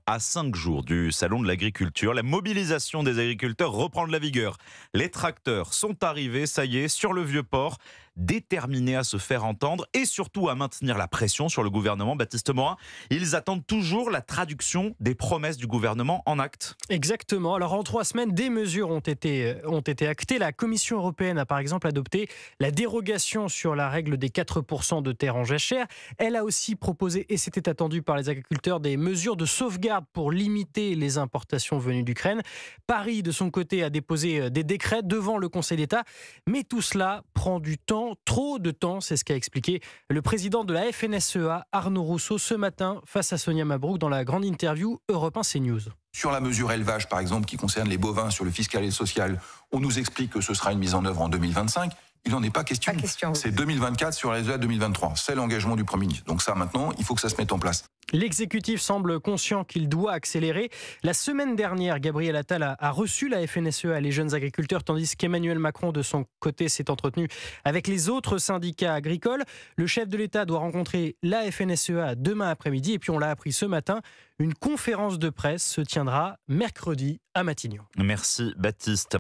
À 5 jours du salon de l'agriculture, la mobilisation des agriculteurs reprend de la vigueur. Les tracteurs sont arrivés, ça y est, sur le Vieux-Port, déterminés à se faire entendre et surtout à maintenir la pression sur le gouvernement. Baptiste Morin, ils attendent toujours la traduction des promesses du gouvernement en actes. Exactement. Alors en 3 semaines, des mesures ont été actées. La Commission européenne a par exemple adopté la dérogation sur la règle des 4% de terres en jachère. Elle a aussi proposé, et c'était attendu par les agriculteurs, des mesures de sauvegarde pour limiter les importations venues d'Ukraine. Paris, de son côté, a déposé des décrets devant le Conseil d'État. Mais tout cela prend du temps, trop de temps, c'est ce qu'a expliqué le président de la FNSEA, Arnaud Rousseau, ce matin face à Sonia Mabrouk dans la grande interview Europe 1 CNews. Sur la mesure élevage, par exemple, qui concerne les bovins, sur le fiscal et le social, on nous explique que ce sera une mise en œuvre en 2025. Il n'en est pas question. C'est 2024 sur la résultat 2023. C'est l'engagement du Premier ministre. Donc ça, maintenant, il faut que ça se mette en place. L'exécutif semble conscient qu'il doit accélérer. La semaine dernière, Gabriel Attal a reçu la FNSEA, les jeunes agriculteurs, tandis qu'Emmanuel Macron, de son côté, s'est entretenu avec les autres syndicats agricoles. Le chef de l'État doit rencontrer la FNSEA demain après-midi. Et puis, on l'a appris ce matin, une conférence de presse se tiendra mercredi à Matignon. Merci Baptiste.